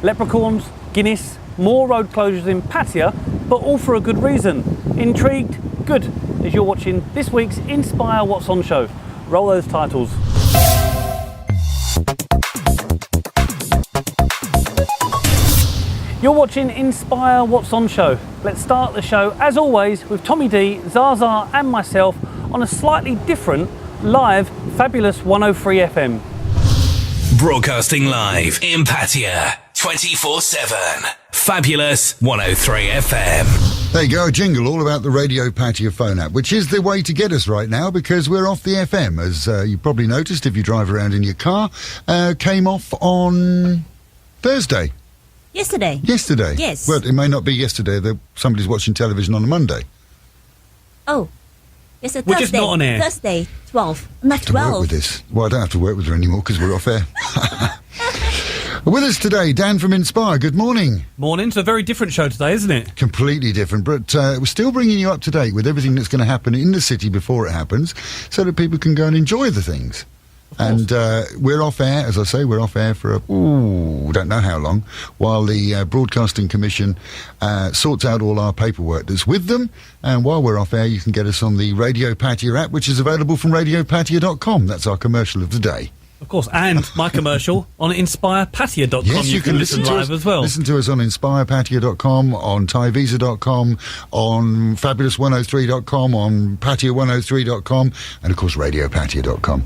Leprechauns, Guinness, more road closures in Pattaya, but all for a good reason. Intrigued? Good, as you're watching this week's Inspire What's On show. Roll those titles. You're watching Inspire What's On show. Let's start the show, as always, with Tommy D, Zaza and myself on a slightly different, live, fabulous 103 FM. Broadcasting live in Pattaya, 24/7. Fabulous 103 FM. There you go, a jingle all about the Radio Patio phone app, which is the way to get us right now because we're off the FM, as you probably noticed if you drive around in your car. Came off on Thursday. Yesterday. Yes. Well, it may not be yesterday. Somebody's watching television on a Monday. Oh. It's a We're Thursday. just not on air. Thursday, 12. Not To work 12. with this. Well, I don't have to work with her anymore because we're off air. With us today, Dan from Inspire. Good morning. Morning. It's a very different show today, isn't it? Completely different, but we're still bringing you up to date with everything that's going to happen in the city before it happens so that people can go and enjoy the things. And we're off air, as I say, we're off air for don't know how long, while the Broadcasting Commission sorts out all our paperwork that's with them. And while we're off air, you can get us on the Radio Patio app, which is available from radiopatio.com. That's our commercial of the day. Of course, and my commercial on inspirepatio.com. Yes, you can listen to live us, as well. Listen to us on inspirepatio.com, on thaivisa.com, on fabulous103.com, on patio103.com, and of course radiopatio.com.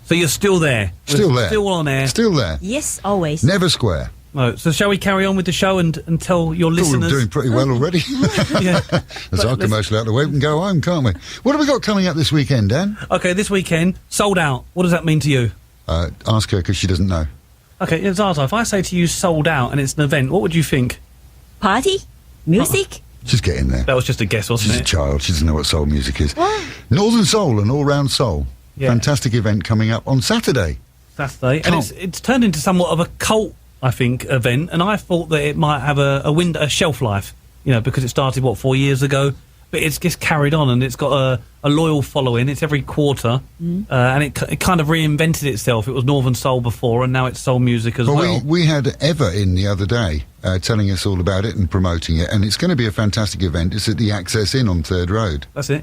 So you're still there? Still there. Still on air? Still there. Yes, always. Never square. No, so shall we carry on with the show and tell your listeners? We're doing pretty well already. Yeah. That's our commercial out of the way. We can go home, can't we? What have we got coming up this weekend, Dan? Okay, this weekend, sold out. What does that mean to you? Ask her because she doesn't know. Okay, Zaza, if I say to you sold out and it's an event, what would you think? Party? Music? Just get in there. That was just a guess, wasn't She's it? a child. She doesn't know what soul music is. What? Northern Soul, an all-round soul. Yeah. Fantastic event coming up on Saturday. Saturday. And it's turned into somewhat of a cult, I think, event. And I thought that it might have a shelf life, because it started, 4 years ago? But it's just carried on and it's got a loyal following. It's every quarter. And it kind of reinvented itself. It was Northern Soul before and now it's soul music as well. We had Eva in the other day telling us all about it and promoting it. And it's going to be a fantastic event. It's at the Access Inn on Third Road. That's it.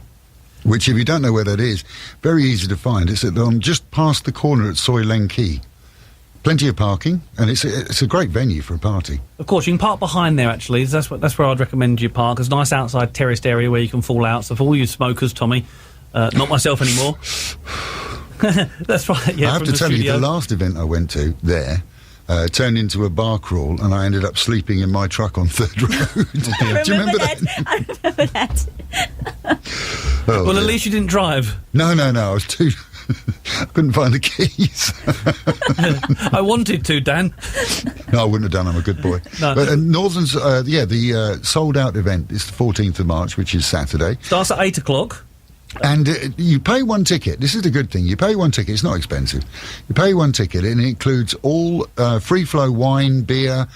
Which, if you don't know where that is, very easy to find. It's just past the corner at Soy Len Key. Plenty of parking, and it's a great venue for a party. Of course, you can park behind there, actually. That's where I'd recommend you park. There's a nice outside terraced area where you can fall out. So for all you smokers, Tommy, not myself anymore. That's right, yeah. I have to tell you, the last event I went to there turned into a bar crawl, and I ended up sleeping in my truck on Third Road. Do you remember that? I remember that. Oh, well, dear. at least you didn't drive. No, I was too... I couldn't find the keys. I wanted to, Dan. No, I wouldn't have done. I'm a good boy. No. But Northern's, the sold-out event is the 14th of March, which is Saturday. Starts at 8 o'clock. And you pay one ticket. This is the good thing. You pay one ticket. It's not expensive. You pay one ticket, and it includes all free-flow wine, beer,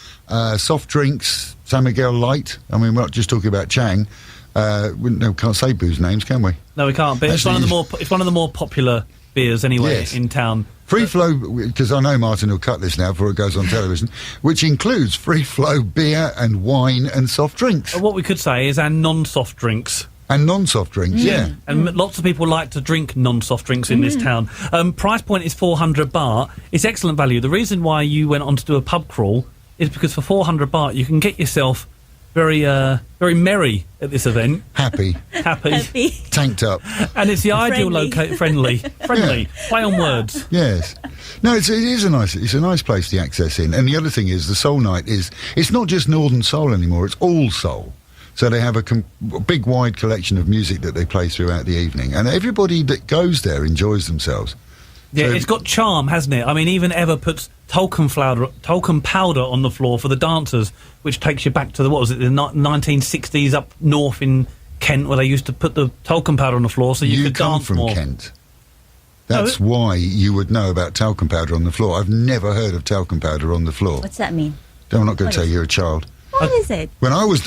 soft drinks, San Miguel Light. I mean, we're not just talking about Chang. We can't say booze names, can we? No, we can't. But Actually, it's one of the more popular beers anyway. Yes. In town. Free flow, because I know Martin will cut this now before it goes on television, which includes free flow beer and wine and soft drinks. What we could say is our non-soft drinks. And non-soft drinks, yeah. And lots of people like to drink non-soft drinks in this town. Price point is 400 baht. It's excellent value. The reason why you went on to do a pub crawl is because for 400 baht you can get yourself very merry at this event. Happy. Tanked up. And it's the ideal Friendly. friendly. Yeah. Play on words. Yes. No, it's a nice place to access in. And the other thing is the Soul Night it's not just Northern Soul anymore, it's all soul. So they have a big wide collection of music that they play throughout the evening. And everybody that goes there enjoys themselves. Yeah, So- it's got charm, hasn't it? I mean, even Eva puts talcum powder on the floor for the dancers, which takes you back to the 1960s up north in Kent, where they used to put the talcum powder on the floor so you could come dance from more. Kent. That's why you would know about talcum powder on the floor. I've never heard of talcum powder on the floor. What's that mean? I'm not going What to tell is you, you're a child. What is it? When I was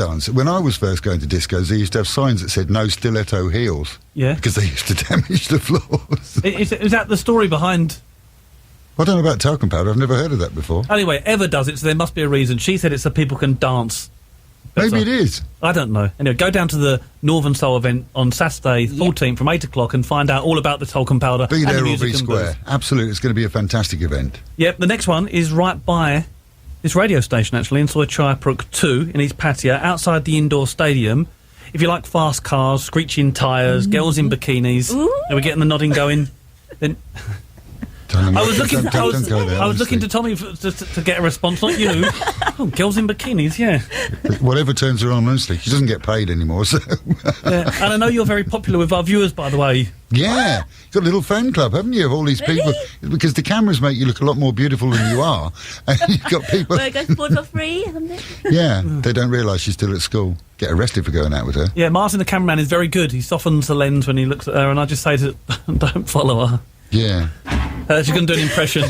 first going to discos, they used to have signs that said no stiletto heels. Yeah. Because they used to damage the floors. Is that the story behind I don't know about talcum powder. I've never heard of that before. Anyway, Eva does it, so there must be a reason. She said it's so people can dance. Maybe it is. I don't know. Anyway, go down to the Northern Soul event on Saturday, 14th, from 8 o'clock, and find out all about the talcum powder. Be and there the or music be and square. booze. Absolutely, it's going to be a fantastic event. Yep, the next one is right by this radio station, actually, in Soy Chai Pruk 2, in East Pattaya, outside the indoor stadium. If you like fast cars, screeching tyres, girls in bikinis, and we're getting the nodding going, then... I was looking to Tommy to get a response, not you. Oh, girls in bikinis, yeah. Whatever turns her on, honestly. She doesn't get paid anymore, so... Yeah. And I know you're very popular with our viewers, by the way. Yeah. You've got a little fan club, haven't you, of all these people? Because the cameras make you look a lot more beautiful than you are. And you've got people... Will I go sport for free or something? Yeah, they don't realise she's still at school. Get arrested for going out with her. Yeah, Martin, the cameraman, is very good. He softens the lens when he looks at her, and I just say to don't follow her. Yeah. She's going to do an impression.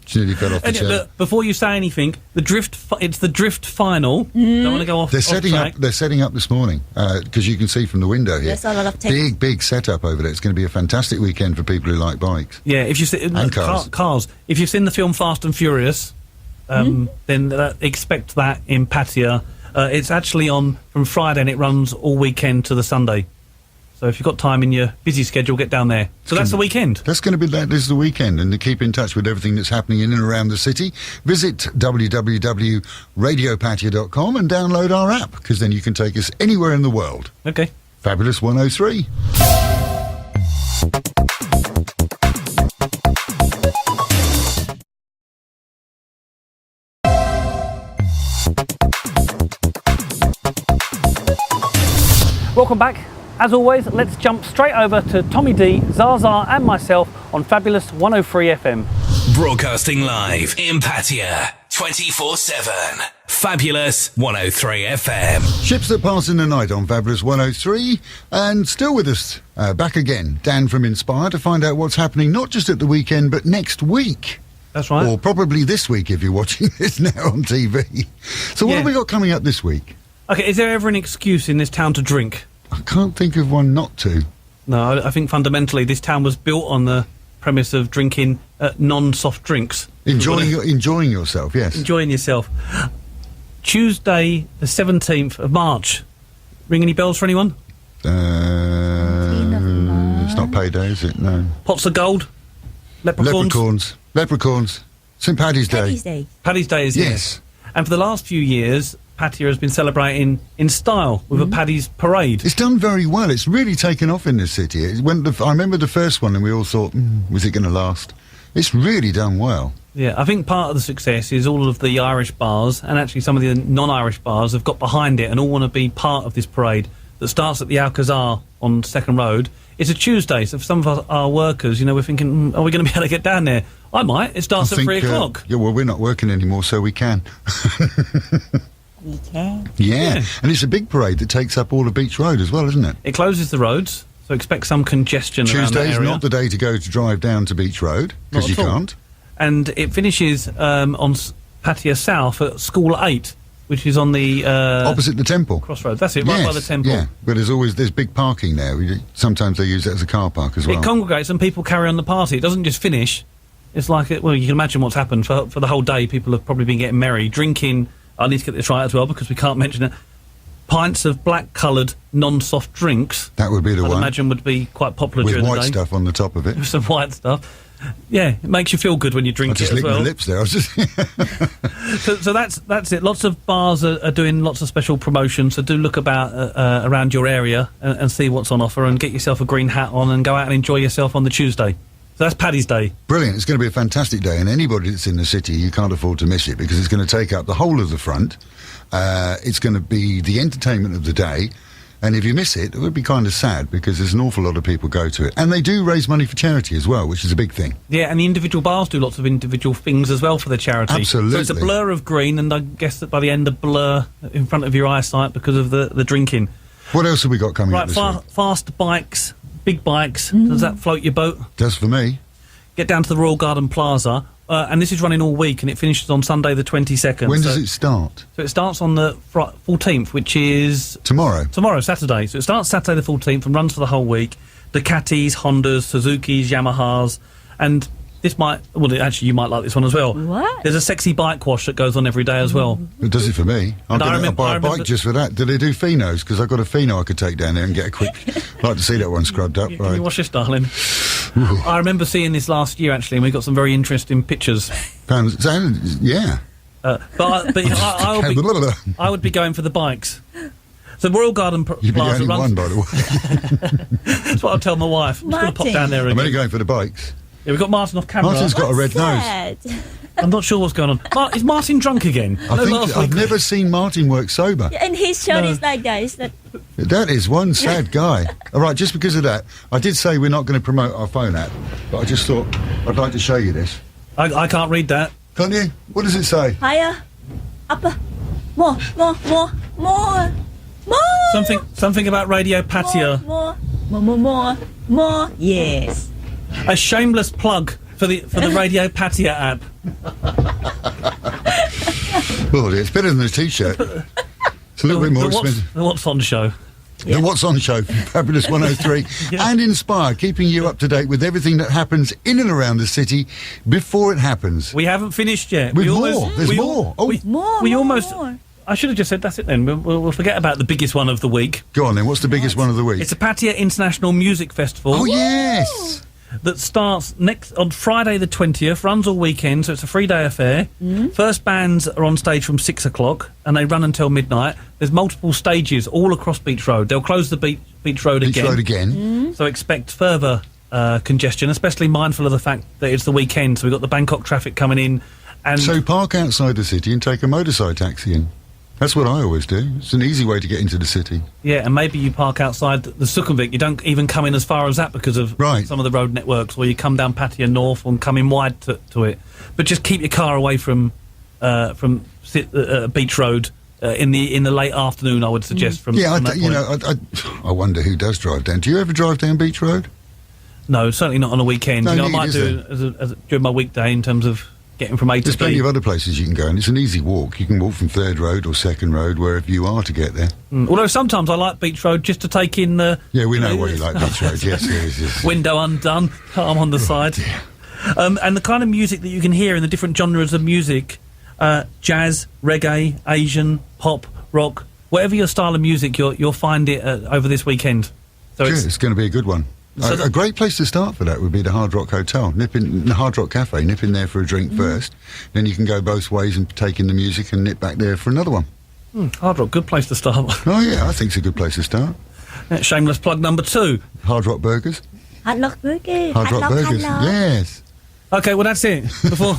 She nearly fell off the chair. Look, before you say anything, it's the drift final. Don't want to go off. They're setting track. up. They're setting up this morning because you can see from the window here. There's a lot of text. Big setup over there. It's going to be a fantastic weekend for people who like bikes. Yeah, if you see And cars. If you've seen the film Fast and Furious, then expect that in Pattaya. It's actually on from Friday and it runs all weekend to the Sunday. So if you've got time in your busy schedule, get down there. So that's the weekend. That's going to be that. This is the weekend, and to keep in touch with everything that's happening in and around the city, visit www.radiopatio.com and download our app, because then you can take us anywhere in the world. Okay. Fabulous 103. Welcome back. As always, let's jump straight over to Tommy D, Zaza and myself on Fabulous 103 FM. Broadcasting live in Pattaya, 24/7. Fabulous 103 FM. Ships that pass in the night on Fabulous 103, and still with us, back again, Dan from Inspire, to find out what's happening not just at the weekend, but next week. That's right. Or probably this week if you're watching this now on TV. So what have we got coming up this week? Okay, is there ever an excuse in this town to drink? I can't think of one not to. No, I think fundamentally this town was built on the premise of drinking non-soft drinks. Enjoying yourself, yes. Enjoying yourself. Tuesday, the 17th of March. Ring any bells for anyone? It's not payday, is it? No. Pots of gold? Leprechauns. St. Paddy's Day. Paddy's Day. Paddy's Day is Yes. And for the last few years, Pattaya has been celebrating in style with a Paddy's parade. It's done very well. It's really taken off in this city. I remember the first one and we all thought, was it going to last? It's really done well. Yeah, I think part of the success is all of the Irish bars, and actually some of the non-Irish bars have got behind it and all want to be part of this parade that starts at the Alcazar on Second Road. It's a Tuesday, so for some of our workers, we're thinking, are we going to be able to get down there? I might. It starts at 3 o'clock. Yeah, well, we're not working anymore, so we can. We can. Yeah, and it's a big parade that takes up all of Beach Road as well, isn't it? It closes the roads, so expect some congestion around that Tuesday's area. not the day to go to drive down to Beach Road, because you Not at all. can't. And it finishes on Pattaya South at School 8, which is on the... Opposite the temple. Crossroads. That's it, right by the temple. Yeah, but there's big parking there. Sometimes they use it as a car park as well. It congregates and people carry on the party. It doesn't just finish. It's like, you can imagine what's happened. For the whole day, people have probably been getting merry, drinking... I need to get this right as well because we can't mention it. Pints of black-coloured, non-soft drinks. That would be the I'd one. imagine would be quite popular With during the day. white stuff on the top of it. With some white stuff. Yeah, it makes you feel good when you drink I just it as licked well. my lips there. I was just... So that's it. Lots of bars are doing lots of special promotions. So do look about around your area and see what's on offer and get yourself a green hat on and go out and enjoy yourself on the Tuesday. So that's Paddy's Day. Brilliant. It's going to be a fantastic day, and anybody that's in the city, you can't afford to miss it because it's going to take up the whole of the front. It's going to be the entertainment of the day, and if you miss it, it would be kind of sad because there's an awful lot of people go to it. And they do raise money for charity as well, which is a big thing. Yeah, and the individual bars do lots of individual things as well for the charity. Absolutely. So it's a blur of green, and I guess that by the end, a blur in front of your eyesight because of the drinking. What else have we got coming up Right, this week? fast bikes, big bikes. Does that float your boat? Does for me. Get down to the Royal Garden Plaza, and this is running all week, and it finishes on Sunday the 22nd. When does it start? So it starts on the 14th, which is... Tomorrow, Saturday. So it starts Saturday the 14th and runs for the whole week. Ducatis, Hondas, Suzukis, Yamahas, and this might... Well, actually, you might like this one as well. What? There's a sexy bike wash that goes on every day as well. It does it for me. I'm going to buy a bike just for that. Do they do Finos? Because I've got a Fino I could take down there and get a quick... I'd like to see that one scrubbed up. Can you wash this, darling? I remember seeing this last year, actually, and we got some very interesting pictures. Yeah. I would be going for the bikes. So Royal Garden You'd be the Plaza only runs... one, by the way. That's what I'll tell my wife. I'm just going to pop down there again. I'm only going for the bikes. Yeah, we've got Martin off camera. Martin's got a red Sad. nose. I'm not sure what's going on. Is Martin drunk again? I've never seen Martin work sober. And his shirt is like that. It's not... That is one sad guy. All right, just because of that, I did say we're not going to promote our phone app, but I just thought I'd like to show you this. I can't read that. Can't you? What does it say? Higher, upper, more. Something about Radio Patio. More. Yes. A shameless plug for the Radio Patio app. Well, it's better than a T-shirt. It's a little bit more expensive. The What's On show. The What's On show from Fabulous 103 and Inspire, keeping you up to date with everything that happens in and around the city before it happens. We haven't finished yet. There's more. We almost... I should have just said that's it then. We'll forget about the biggest one of the week. Go on then, what's the biggest one of the week? It's the Pattaya International Music Festival. Oh, yes! That starts on Friday the 20th, runs all weekend, so it's a 3-day affair. First bands are on stage from 6 o'clock, and they run until midnight. There's multiple stages all across Beach Road. They'll close the Beach Road again. So expect further congestion, especially mindful of the fact that it's the weekend, so we've got the Bangkok traffic coming in. And so park outside the city and take a motorcycle taxi in. That's what I always do. It's an easy way to get into the city. Yeah, and maybe you park outside the Sukhumvit. You don't even come in as far as that because of some of the road networks, or you come down Pattaya North and come in wide to it. But just keep your car away from Beach Road in the late afternoon, I would suggest. I wonder who does drive down. Do you ever drive down Beach Road? No, certainly not on a weekend. No, I might do it during my weekday in terms of getting from A to B. There's plenty of other places you can go, and it's an easy walk. You can walk from 3rd Road or 2nd Road, wherever you are, to get there. Although sometimes I like Beach Road just to take in the... Yeah, we know what you like, Beach Road, yes. Window undone, arm on the side. And the kind of music that you can hear in the different genres of music, jazz, reggae, Asian, pop, rock, whatever your style of music, you'll find it over this weekend. So it's going to be a good one. A great place to start for that would be the Hard Rock Hotel. The Hard Rock Cafe. Nip in there for a drink first. Then you can go both ways and take in the music and nip back there for another one. Hard Rock, good place to start. Oh, yeah, I think it's a good place to start. Shameless plug number 2. Hard Rock Burgers. Hard Rock Burgers. Hard Rock Burgers, yes. Okay, well, that's it. Before...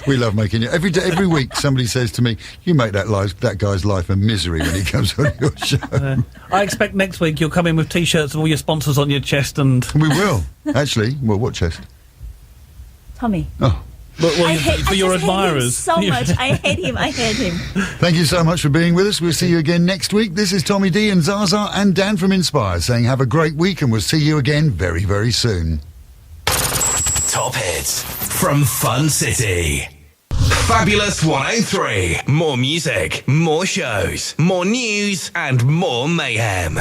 We love making it. Every week somebody says to me, you make that guy's life a misery when he comes on your show. I expect next week you'll come in with T-shirts of all your sponsors on your chest and... We will, actually. Well, what chest? Tommy. Oh. For your admirers. So much. I hate him. Thank you so much for being with us. We'll see you again next week. This is Tommy D and Zaza and Dan from Inspire saying have a great week, and we'll see you again very, very soon. Top hits from Fun City. Fabulous 103. More music, more shows, more news, and more mayhem.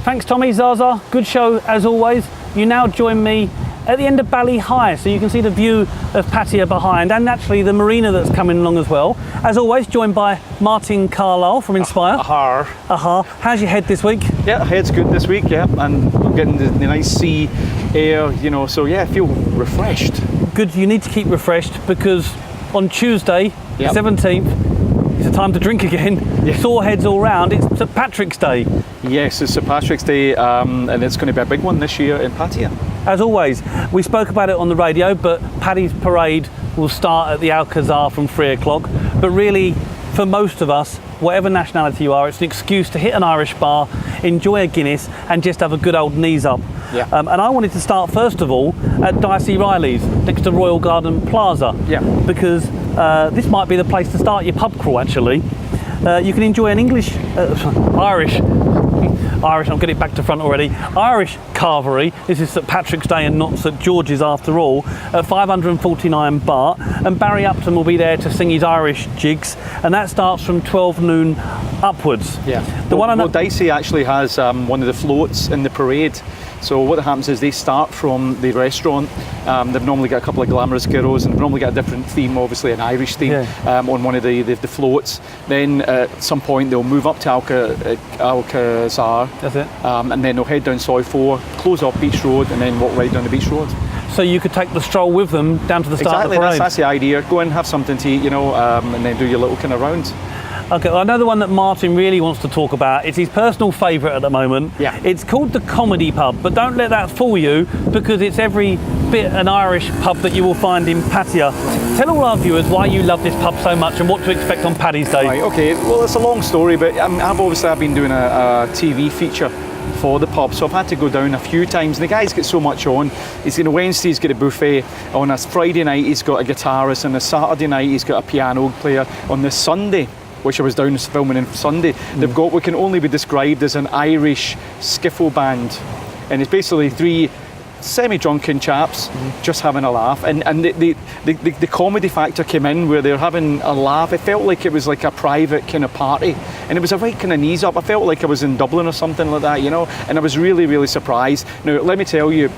Thanks, Tommy. Zaza, good show as always. You now join me at the end of Bali High, so you can see the view of Pattaya behind, and naturally the marina that's coming along as well. As always, joined by Martin Carlyle from Inspire. How's your head this week? Yeah, head's good this week, yeah, and I'm getting the nice sea air, so yeah, I feel refreshed. Good, you need to keep refreshed because on Tuesday, 17th, it's a time to drink again. Yeah. Sore heads all round. It's St Patrick's Day. Yes, it's St Patrick's Day, and it's going to be a big one this year in Pattaya. As always, we spoke about it on the radio, but Paddy's Parade will start at the Alcazar from 3 o'clock. But really, for most of us, whatever nationality you are, it's an excuse to hit an Irish bar, enjoy a Guinness, and just have a good old knees up. Yeah. And I wanted to start, first of all, at Dicey Riley's, next to Royal Garden Plaza. Yeah. Because this might be the place to start your pub crawl, actually. You can enjoy an Irish Irish, I'll get it back to front already. Irish carvery. This is St Patrick's Day and not St George's after all. At 549 baht. And Barry Upton will be there to sing his Irish jigs, and that starts from 12 noon upwards. Yeah. Well, Dicey actually has one of the floats in the parade. So what happens is they start from the restaurant. They've normally got a couple of glamorous girls, and they've normally got a different theme, obviously an Irish theme, on one of the floats. Then at some point they'll move up to Alcazar. That's it. And then they'll head down Soy 4, close off Beach Road, and then walk right down the Beach Road. So you could take the stroll with them down to the start of the parade. Exactly, that's the idea. Go and have something to eat, and then do your little kind of rounds. Okay, well, I know the one that Martin really wants to talk about. It's his personal favourite at the moment. Yeah. It's called the Comedy Pub, but don't let that fool you, because it's every bit an Irish pub that you will find in Pattaya. Tell all our viewers why you love this pub so much and what to expect on Paddy's Day. Right, okay, well, it's a long story, but I've been doing a TV feature for the pub, so I've had to go down a few times, and the guy's got so much on. Wednesday he's got a buffet, on a Friday night he's got a guitarist, and a Saturday night he's got a piano player. On the Sunday, which I was down filming on Sunday, they've got what can only be described as an Irish skiffle band, and it's basically three semi-drunken chaps just having a laugh, and the comedy factor came in where they're having a laugh. It felt like it was like a private kind of party, and it was a right kind of knees up. I felt like I was in Dublin or something like that, and I was really, really surprised. Now let me tell you,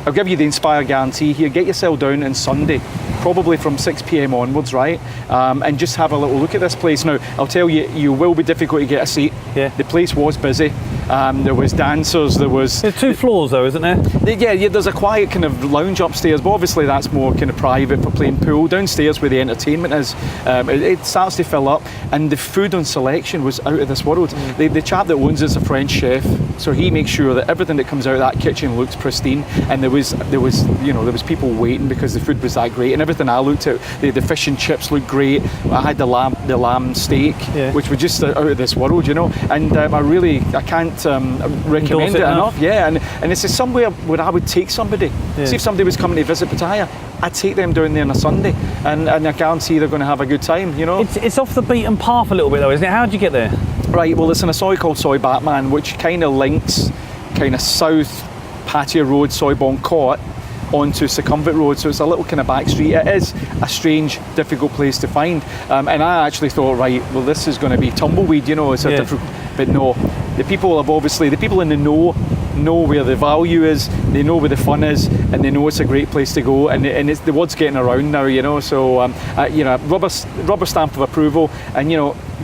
I'll give you the Inspire guarantee here. Get yourself down on Sunday, probably from 6 p.m. onwards, right? And just have a little look at this place. Now, I'll tell you, you will be difficult to get a seat. Yeah. The place was busy. There was dancers, There's 2 floors though, isn't there? Yeah, there's a quiet kind of lounge upstairs, but obviously that's more kind of private for playing pool. Downstairs where the entertainment is, it starts to fill up, and the food on selection was out of this world. The chap that owns it's a French chef, so he makes sure that everything that comes out of that kitchen looks pristine, and there was people waiting because the food was that great, and everything I looked at, the fish and chips looked great. I had the lamb steak, which was just out of this world, and I can't recommend it enough. Yeah, and it's somewhere where I would take somebody. See if somebody was coming to visit Pitaya, I'd take them down there on a Sunday, and I guarantee they're going to have a good time. It's off the beaten path a little bit though, isn't it? How did you get there? Right, well, it's in a soy called Soy Batman, which kind of links kind of south Patio Road, Soy Bangkok, onto Succumbit Road, so it's a little kind of back street. It is a strange, difficult place to find, and I actually thought, right, well, this is going to be tumbleweed, it's a different, but no, the people in the know where the value is, they know where the fun is, and they know it's a great place to go, and it's, the word's getting around now, so rubber stamp of approval, and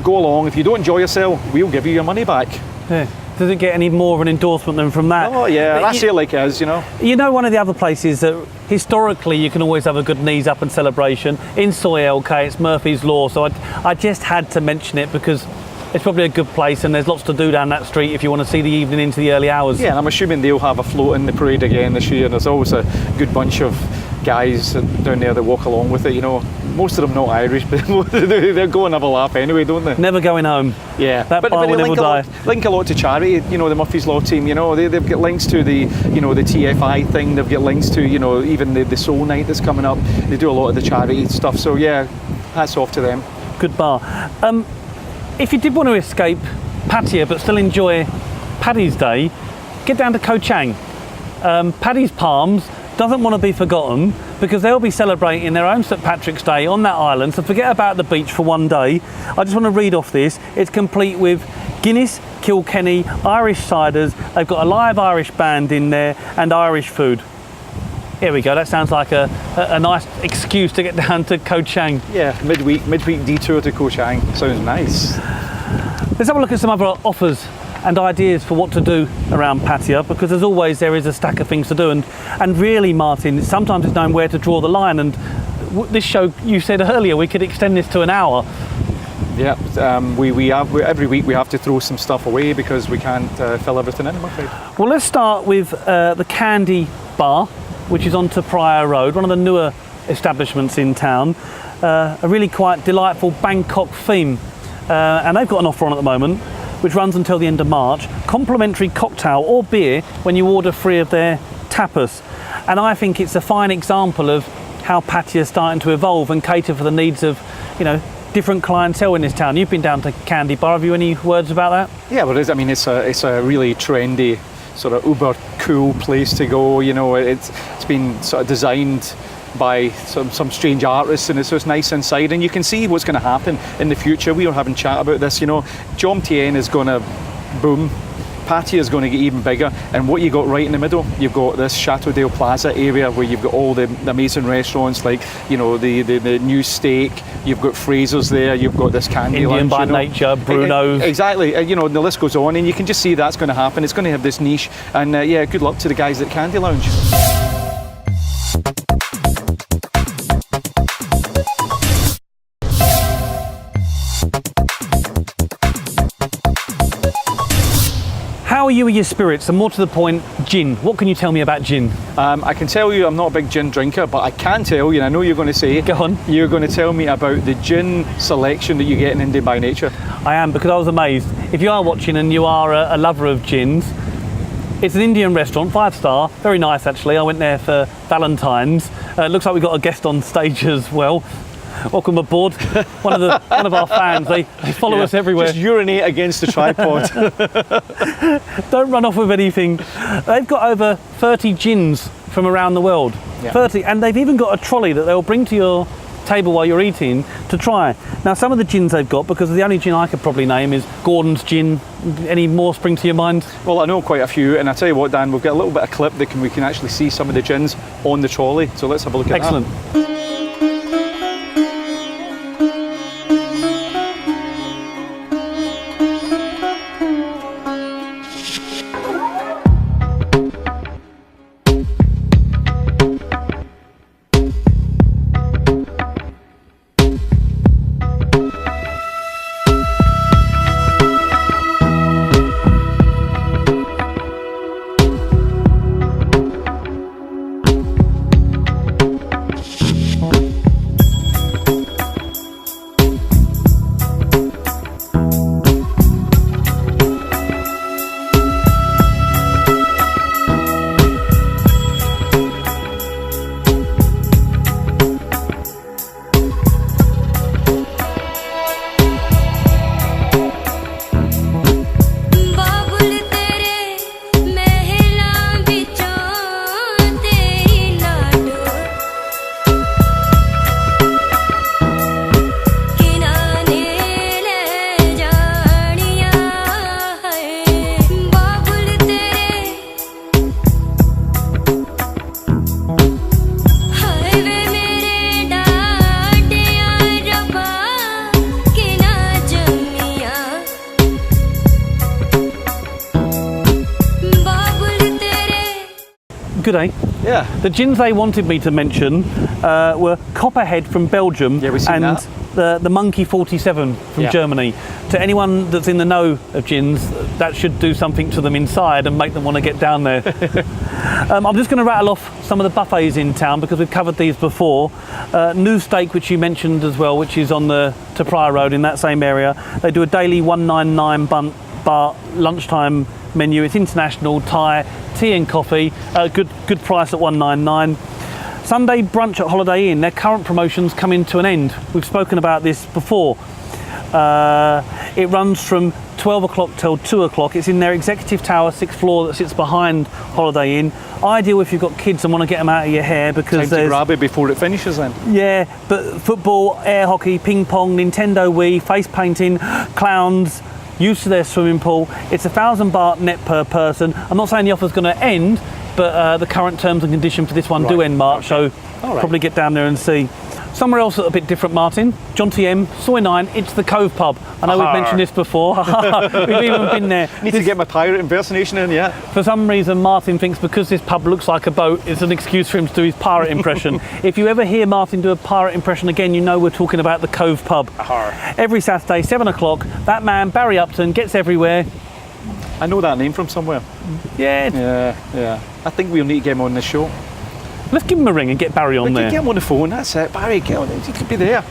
go along. If you don't enjoy yourself, we'll give you your money back. Yeah. Does it get any more of an endorsement than from that? Oh yeah, that's it like it is, One of the other places that historically you can always have a good knees up and celebration, in Soy LK, it's Murphy's Law, so I just had to mention it because it's probably a good place, and there's lots to do down that street if you want to see the evening into the early hours. Yeah, and I'm assuming they'll have a float in the parade again this year, and there's always a good bunch of guys down there that walk along with it, Most of them not Irish, but they're going to have a laugh anyway, don't they? Never going home. Yeah, that bar will never die. Link a lot to charity, the Murphy's Law team, they've got links to the TFI thing, they've got links to, even the Soul Night that's coming up. They do a lot of the charity stuff, so yeah, hats off to them. Good bar. If you did want to escape Pattaya but still enjoy Paddy's Day, get down to Koh Chang. Paddy's Palms doesn't want to be forgotten because they'll be celebrating their own St Patrick's Day on that island, so forget about the beach for one day. I just want to read off this. It's complete with Guinness, Kilkenny, Irish ciders. They've got a live Irish band in there and Irish food. Here we go, that sounds like a nice excuse to get down to Koh Chang. Yeah, midweek detour to Koh Chang. Sounds nice. Let's have a look at some other offers and ideas for what to do around Pattaya, because as always there is a stack of things to do, and really, Martin, sometimes it's knowing where to draw the line, and this show, you said earlier, we could extend this to an hour. Yeah, every week we have to throw some stuff away because we can't fill everything in, I'm afraid. Well, let's start with the Candy Bar, which is on Prior Road, one of the newer establishments in town. A really quite delightful Bangkok theme, and they've got an offer on at the moment which runs until the end of March. Complimentary cocktail or beer when you order 3 of their tapas, and I think it's a fine example of how Pattaya is starting to evolve and cater for the needs of different clientele in this town. You've been down to Candy Bar. Have you any words about that? Yeah, well, I mean, it's a really trendy, sort of uber cool place to go. You know, it's been sort of designed by some strange artists, and it's just nice inside, and you can see what's going to happen in the future. We were having chat about this, you know. Jom Tien is going to boom. Patio is going to get even bigger, and what you got right in the middle, you've got this Chateaudale Plaza area where you've got all the amazing restaurants, like, you know, the new steak. You've got Fraser's there. You've got this candy Indian lounge, by you know. nature, Bruno's. Exactly. You know, and the list goes on, and you can just see that's going to happen. It's going to have this niche, and yeah, good luck to the guys at Candy Lounge. How are you with your spirits? And more to the point, gin. What can you tell me about gin? I can tell you I'm not a big gin drinker, but I can tell you, and I know you're going to say, Go on. You're going to tell me about the gin selection that you get in Indian by Nature. I am, because I was amazed. If you are watching and you are a lover of gins, it's an Indian restaurant, 5-star, very nice actually. I went there for Valentine's. Looks like we've got a guest on stage as well. Welcome aboard. One of our fans. They follow us everywhere. Just urinate against the tripod. Don't run off with anything. They've got over 30 gins from around the world. Yeah. 30, and they've even got a trolley that they'll bring to your table while you're eating to try. Now, some of the gins they've got, because the only gin I could probably name is Gordon's Gin. Any more spring to your mind? Well, I know quite a few, and I tell you what, Dan, we've got a little bit of clip that we can actually see some of the gins on the trolley. So let's have a look at Excellent. that. Good day. Yeah. The gins they wanted me to mention were Copperhead from Belgium Yeah, we've seen and that. the Monkey 47 from Yeah. Germany. To anyone that's in the know of gins, that should do something to them inside and make them want to get down there. I'm just going to rattle off some of the buffets in town because we've covered these before. New Steak, which you mentioned as well, which is on the to Pryor Road in that same area. They do a daily 199 bar lunchtime menu. It's international, Thai, tea and coffee. Good price at 199. Sunday brunch at Holiday Inn. Their current promotion's coming to an end. We've spoken about this before. It runs from 12 o'clock till 2 o'clock. It's in their executive tower, 6th floor, that sits behind Holiday Inn. Ideal if you've got kids and want to get them out of your hair because Time to there's... grab it before it finishes then. Yeah, but football, air hockey, ping pong, Nintendo Wii, face painting, clowns, used to their swimming pool. It's 1,000 baht net per person. I'm not saying the offer's going to end, but the current terms and conditions for this one do end March, so probably get down there and see. Somewhere else that's a bit different, Martin. John TM, Soy 9, it's the Cove Pub. I know we've mentioned this before. We've even been there. Need to get my pirate impersonation in, yeah. For some reason, Martin thinks because this pub looks like a boat, it's an excuse for him to do his pirate impression. If you ever hear Martin do a pirate impression again, you know we're talking about the Cove Pub. Every Saturday, 7 o'clock, that man, Barry Upton, gets everywhere. I know that name from somewhere. Yeah. Yeah. I think we'll need to get him on this show. Let's give him a ring and get Barry on there. Get him on the phone, that's it. Barry, get on it. He could be there.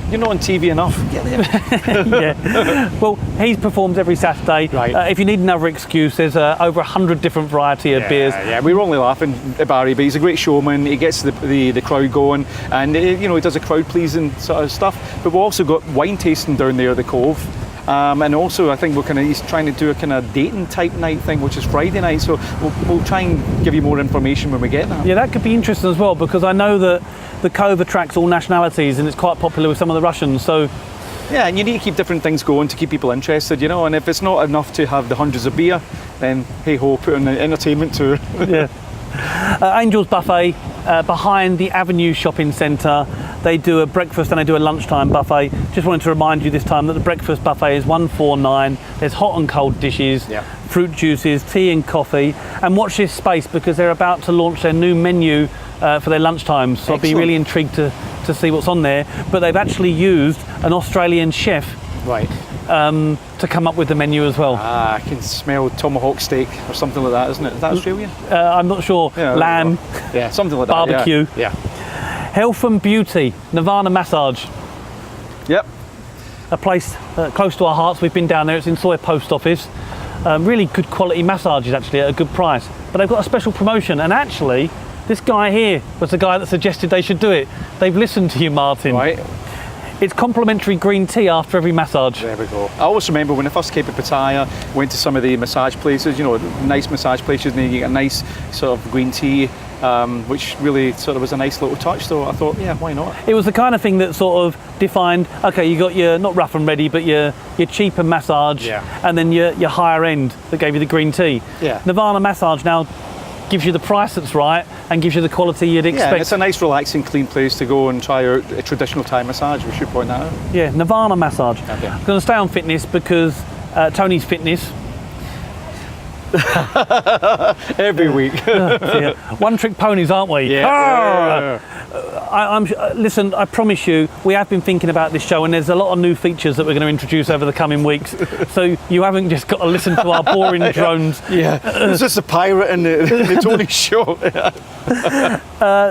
you're not on TV enough. Get there. Yeah. Well, he performs every Saturday. Right. If you need another excuse, there's over 100 different variety of beers. Yeah, we were only laughing at Barry, but he's a great showman. He gets the crowd going, and you know, he does a crowd pleasing sort of stuff. But we've also got wine tasting down there at the Cove. And also, I think he's trying to do a kind of dating type night thing, which is Friday night. So we'll try and give you more information when we get there. Yeah, that could be interesting as well, because I know that the Cove attracts all nationalities and it's quite popular with some of the Russians. So yeah, and you need to keep different things going to keep people interested, you know. And if it's not enough to have the hundreds of beer, then hey ho, put on the entertainment tour. Yeah. Angel's Buffet behind the Avenue Shopping Centre. They do a breakfast and they do a lunchtime buffet. Just wanted to remind you this time that the breakfast buffet is $149. There's hot and cold dishes, fruit juices, tea and coffee. And watch this space, because they're about to launch their new menu for their lunchtimes. So I'll be really intrigued to see what's on there. But they've actually used an Australian chef to come up with the menu as well. I can smell tomahawk steak or something like that, isn't it? Is that Australian? I'm not sure. Yeah, Lamb. Yeah, something like that. Barbecue. Yeah. Health and Beauty, Navona Massage. Yep. A place close to our hearts. We've been down there. It's in Sawyer Post Office. Really good quality massages, actually, at a good price. But they've got a special promotion, and actually, this guy here was the guy that suggested they should do it. They've listened to you, Martin. Right. It's complimentary green tea after every massage. There we go. I always remember when I first came to Pitaya, went to some of the massage places, you know, nice massage places, and then you get a nice sort of green tea, which really sort of was a nice little touch. So I thought, yeah, why not? It was the kind of thing that sort of defined, okay, you got your, not rough and ready, but your cheaper massage, and then your higher end that gave you the green tea. Yeah. Navona Massage now gives you the price that's right and gives you the quality you'd expect. Yeah, it's a nice, relaxing, clean place to go and try out a traditional Thai massage. We should point that out. Yeah, Navona Massage. Okay. I'm going to stay on fitness because Tony's fitness. Every week. One trick ponies, aren't we? Yeah. Listen, I promise you, we have been thinking about this show, and there's a lot of new features that we're going to introduce over the coming weeks. So you haven't just got to listen to our boring drones. Yeah, it's just a pirate and the Tony show.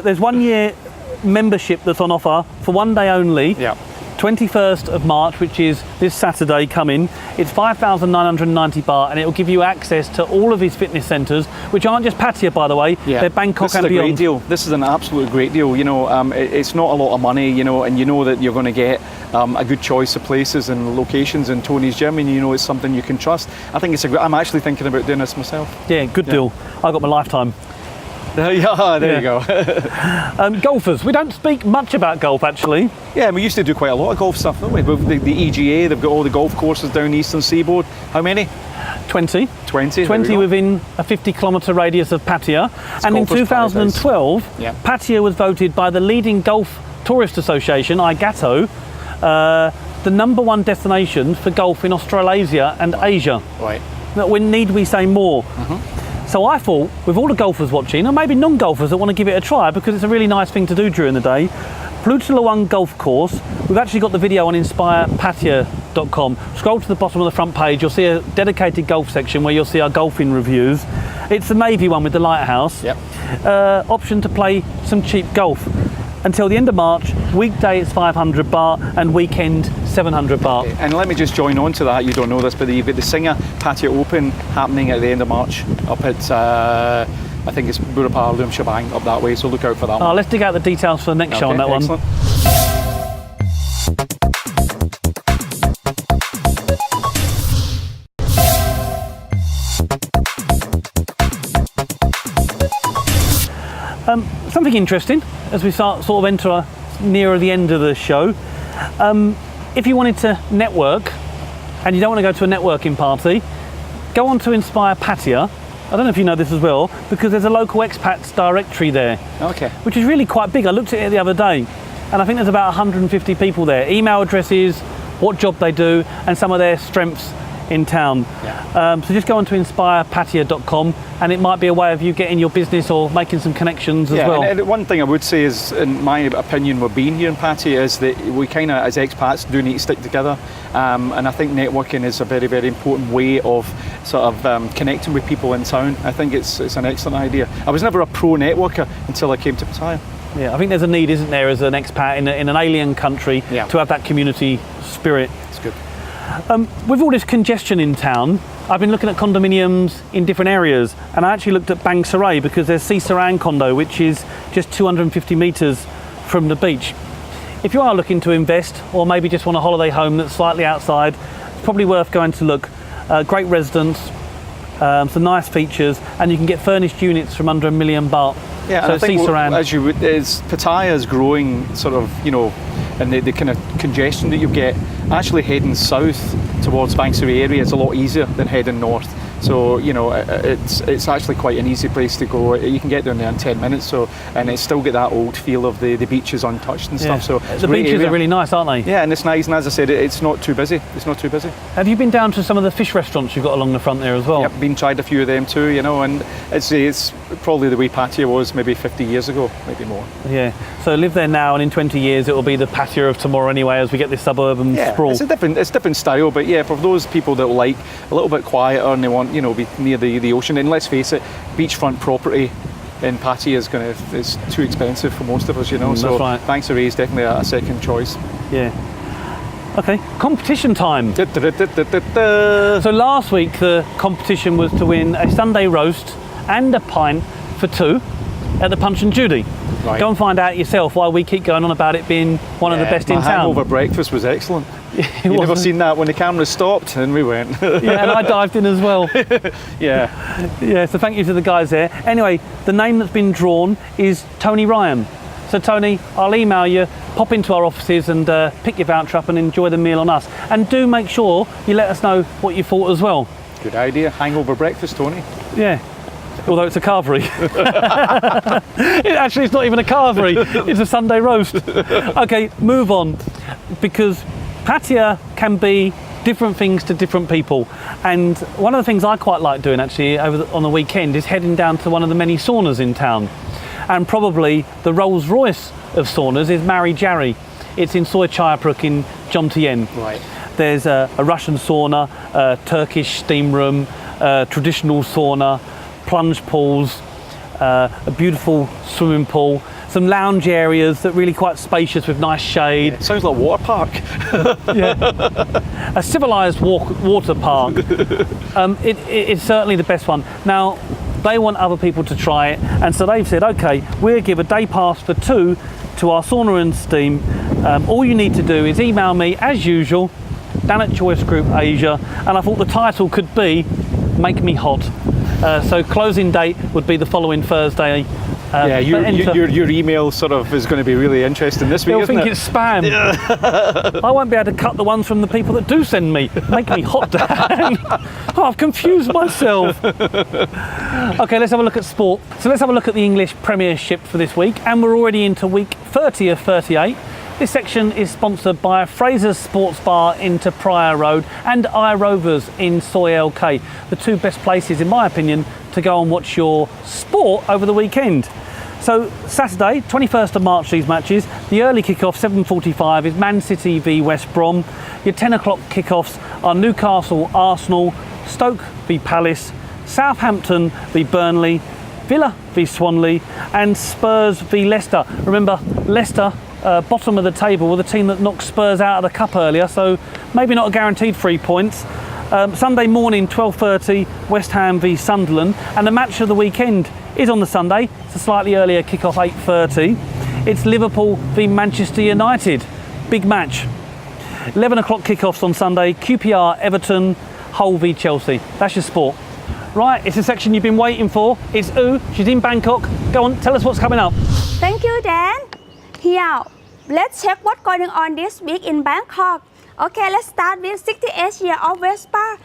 There's 1 year membership that's on offer for 1 day only. Yeah. 21st of March, which is this Saturday coming. It's 5,990 baht, and it will give you access to all of his fitness centres, which aren't just Patio, by the way. Yeah. They're Bangkok and beyond. This is a great deal. This is an absolute great deal. You know, it's not a lot of money, you know, and you know that you're going to get a good choice of places and locations in Tony's gym, and you know it's something you can trust. I think it's a great. I'm actually thinking about doing this myself. Yeah, good deal. I got my lifetime. Yeah, there you go. Golfers. We don't speak much about golf, actually. Yeah, we used to do quite a lot of golf stuff, don't we? The EGA, they've got all the golf courses down the eastern seaboard. How many? 20. 20 within a 50-kilometre radius of Pattaya. And in 2012, Patio was voted by the leading golf tourist association, IGATO, the #1 destination for golf in Australasia and Asia. Right. Now, need we say more? So I thought, with all the golfers watching, or maybe non-golfers that want to give it a try, because it's a really nice thing to do during the day, Plutalawang Golf Course, we've actually got the video on inspirepatio.com. Scroll to the bottom of the front page, you'll see a dedicated golf section where you'll see our golfing reviews. It's the navy one with the lighthouse. Yep. Option to play some cheap golf. Until the end of March, weekday it's 500 baht and weekend 700 baht. Okay. And let me just join on to that, you don't know this, but you've got the Singer Patio Open happening at the end of March up at, I think it's Burapha Loom Shabang up that way, so look out for that one. Let's dig out the details for the next show on that excellent. Something interesting as we sort of enter nearer the end of the show. If you wanted to network and you don't want to go to a networking party, go on to Inspire Patio. I don't know if you know this as well, because there's a local expats directory there. Okay. Which is really quite big. I looked at it the other day, and I think there's about 150 people there. Email addresses, what job they do, and some of their strengths in town. Yeah. So just go on to inspirepatio.com, and it might be a way of you getting your business or making some connections as well. And one thing I would say is, in my opinion, with being here in Patio, is that we kind of, as expats, do need to stick together. And I think networking is a very, very important way of sort of connecting with people in town. I think it's an excellent idea. I was never a pro networker until I came to Pitaya. Yeah, I think there's a need, isn't there, as an expat in an alien country Yeah. to have that community spirit. It's good. With all this congestion in town, I've been looking at condominiums in different areas, and I actually looked at Bangkok because there's Seesaran Condo, which is just 250 metres from the beach. If you are looking to invest, or maybe just want a holiday home that's slightly outside, it's probably worth going to look. Great residence, some nice features, and you can get furnished units from under $1 million baht. Yeah, so and I think Seesaran. as Pattaya is growing, sort of, you know, and the kind of congestion that you get, actually heading south towards Bangkok area is a lot easier than heading north. So, you know, it's actually quite an easy place to go. You can get down there in 10 minutes, so, and it's still got that old feel of the beaches untouched and stuff. So the beaches are really nice, aren't they? Yeah, and it's nice, and as I said, it's not too busy. It's not too busy. Have you been down to some of the fish restaurants you've got along the front there as well? Yep, been tried a few of them too, you know, and it's probably the way Patio was maybe 50 years ago, maybe more. Yeah. So live there now, and in 20 years it will be the Patio of tomorrow anyway, as we get this suburban sprawl. It's different style, but yeah, for those people that like a little bit quieter and they want, you know, be near the ocean, and let's face it, beachfront property in Patio is too expensive for most of us, you know. So that's right. Bangkok is definitely a second choice. Yeah. Okay, competition time. So last week the competition was to win a Sunday roast and a pint for two at the Punch and Judy. Right. Go and find out yourself why we keep going on about it being one of the best in My town. hangover breakfast was excellent. You've never seen that when the camera stopped and we went. Yeah, and I dived in as well. Yeah. Yeah, so thank you to the guys there. Anyway, the name that's been drawn is Tony Ryan. So Tony, I'll email you, pop into our offices and pick your voucher up and enjoy the meal on us. And do make sure you let us know what you thought as well. Good idea. Hangover breakfast, Tony. Yeah. Although it's a carvery. Actually, it's not even a carvery. It's a Sunday roast. Okay, move on. Because Pattaya can be different things to different people. And one of the things I quite like doing actually on the weekend is heading down to one of the many saunas in town. And probably the Rolls Royce of saunas is Mari Jari. It's in Soi Chayapruk in Jomtien. Right. There's a Russian sauna, a Turkish steam room, a traditional sauna, plunge pools, a beautiful swimming pool, some lounge areas that are really quite spacious with nice shade. Yeah, sounds like a water park. A civilised water park. It's certainly the best one. Now, they want other people to try it, and so they've said, okay, we'll give a day pass for two to our sauna and steam. All you need to do is email me, as usual, Dan at Choice Group Asia, and I thought the title could be Make Me Hot. So closing date would be the following Thursday. Yeah, your email sort of is going to be really interesting this week, They'll isn't think it? it's spam. I won't be able to cut the ones from the people that do send me. Make me hot, Dan. Oh, I've confused myself. Okay, let's have a look at sport. So let's have a look at the English Premiership for this week, and we're already into week 30 of 38. This section is sponsored by Fraser's Sports Bar in Prior Road and iRovers in Soi LK, the two best places, in my opinion, to go and watch your sport over the weekend. So Saturday, 21st of March, these matches. The early kick-off, 7:45, is Man City v West Brom. Your 10 o'clock kick-offs are Newcastle, Arsenal, Stoke v Palace, Southampton v Burnley, Villa v Swanley, and Spurs v Leicester. Remember, Leicester, bottom of the table, were the team that knocked Spurs out of the cup earlier, so maybe not a guaranteed 3 points. Sunday morning, 12:30, West Ham v Sunderland, and the match of the weekend is on the Sunday. It's a slightly earlier kick-off, 8:30. It's Liverpool v Manchester United. Big match. 11 o'clock kick-offs on Sunday, QPR, Everton, Hull v Chelsea. That's your sport. Right, it's a section you've been waiting for. It's U. She's in Bangkok. Go on, tell us what's coming up. Thank you, Dan. Here, let's check what's going on this week in Bangkok. Okay, let's start with 68th year of Vespa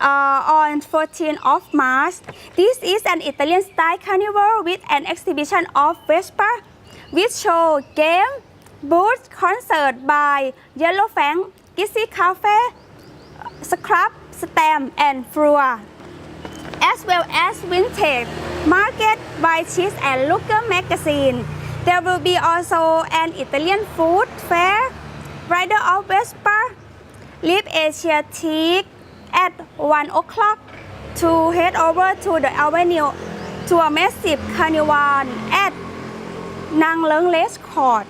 on 14th of March. This is an Italian style carnival with an exhibition of Vespa with show, game, booth, concert by Yellow Fang, Kissy Cafe, Scrap, Stamp and Floor, as well as vintage market by Cheese and Looker magazine. There will be also an Italian food fair, Rider of Vespa, Leave Asia Teak at 1 o'clock to head over to the avenue to a massive carnival at Nang Leung Race Course.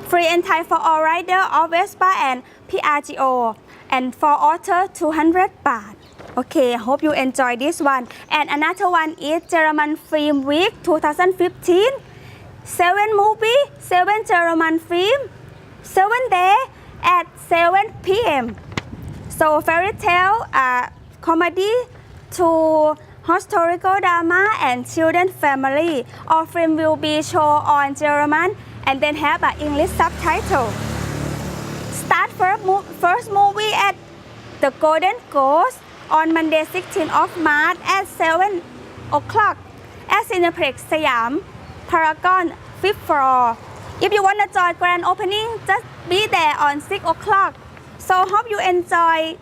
Free entry for all rider of Vespa and Patio. And for author 200 baht. Okay, I hope you enjoy this one. And another one is German Film Week 2015. 7 movie, 7 German film, 7 day at 7 p.m. So fairy tale, comedy to historical drama and children family. All film will be shown on German and then have an English subtitle. Start first movie at The Golden Ghost on Monday 16th of March at 7 o'clock at Cineplex Siam, Paragon 5th floor. If you want to join grand opening, just be there on 6 o'clock. So hope you enjoy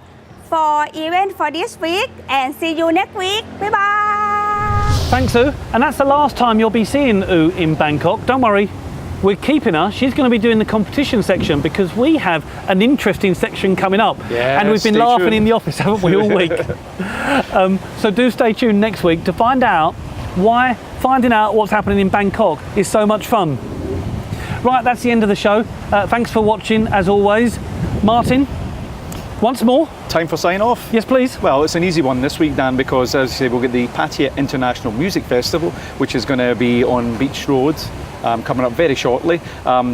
for event for this week and see you next week. Bye bye. Thanks, U. And that's the last time you'll be seeing U in Bangkok. Don't worry, we're keeping her. She's going to be doing the competition section because we have an interesting section coming up. Yeah, and we've been laughing in the office, haven't we, all week? So do stay tuned next week to find out why finding out what's happening in Bangkok is so much fun. Right, that's the end of the show. Thanks for watching, as always. Martin, once more. Time for sign off. Yes, please. Well, it's an easy one this week, Dan, because as I say, we'll get the Pattaya International Music Festival, which is going to be on Beach Road, coming up very shortly.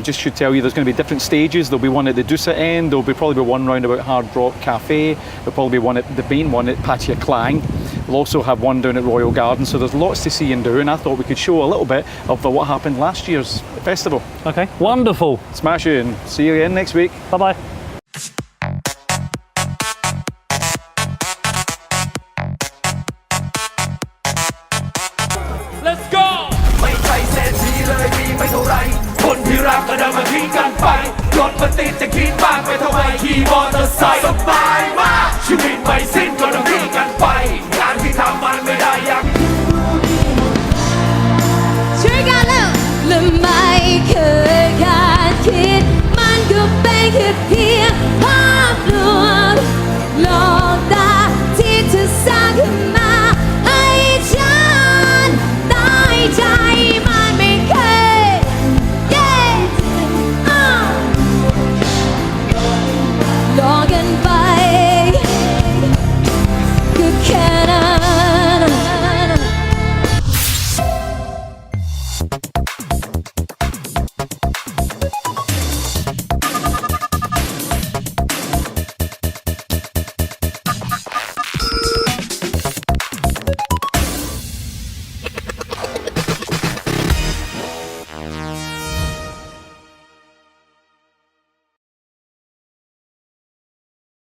Just should tell you there's going to be different stages. There'll be one at the Dusa end, there'll be probably one round about Hard Rock Cafe, there'll probably be one at the main one at Pattaya Klang. We'll also have one down at Royal Garden, so there's lots to see and do, and I thought we could show a little bit of what happened last year's festival. Okay, wonderful. Smash it and see you again next week. Bye-bye. Let's go ไม่ใช่เศรษฐีเลยมีไม่เท่าไรคนที่รักก็เดินมาทิ้งกันไปรถมันติดจะคิดบ้างไปทำไมขี่มอเตอร์ไซค์สบายมากชีวิตไม่สิ้นก็ต้องทิ้งกันไปงานที่ทำมันไม่ได้อย่างช่วยกันแล้วและไม่เคยคาดคิดมันก็เป็นแค่เพียงภาพลวงหลอกตาที่เธอสร้างขึ้นมาให้ฉันตายใจมันไม่เคยหลอกกันไปก็แค่